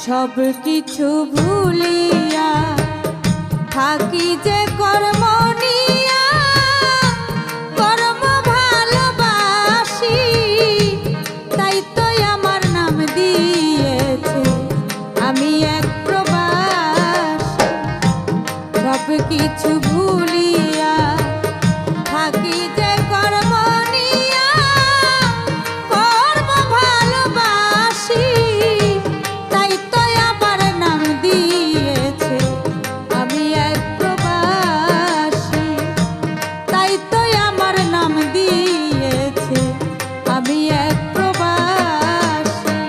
সব কিছু ভুলিয়া থাকি যে কর্ম নিয়া, কর্ম ভালোবাসি, তাই তো আমার নাম দিয়েছে আমি এক প্রবাসী। সব কিছু ভুলিয়া থাকি যে কর্ম নিয়া, কর্ম ভালোবাসি, তাই তো আমার নাম দিয়েছে আমি এক প্রবাসী। তাই তো আমার নাম দিয়েছে আমি এক প্রবাসী।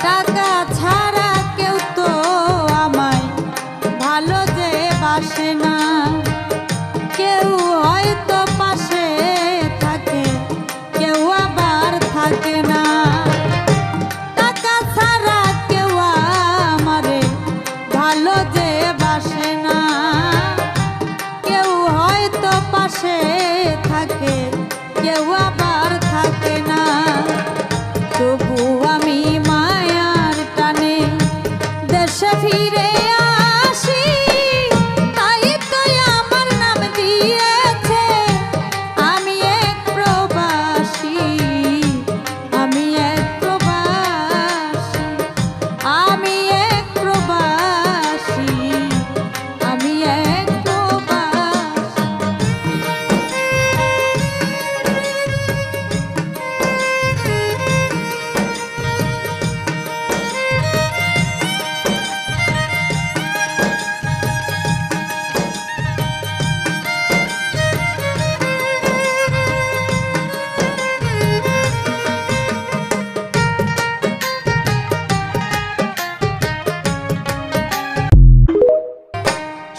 টাকা ছাড়া কেউ তো আমায় ভালো যে বাসে না, কেউ হয়তো পাশে থাকে, কেউ আবার থাকে না। টাকা ছাড়া কেউ আমারে ভালো যে বাসে না, কেউ হয়তো পাশে থাকে, কেউ আবার থাকে না। তবু আমি মায়ার টানে দেশে ফিরে আসি, তাই তো আমার নাম দিয়েছে আমি এক প্রবাসী। আমি এক প্রবাসী, আমি এক প্রবাসী, আমি এক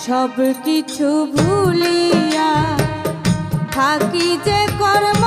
সব কিছু ভুলিয়া থাকি যে কর্ম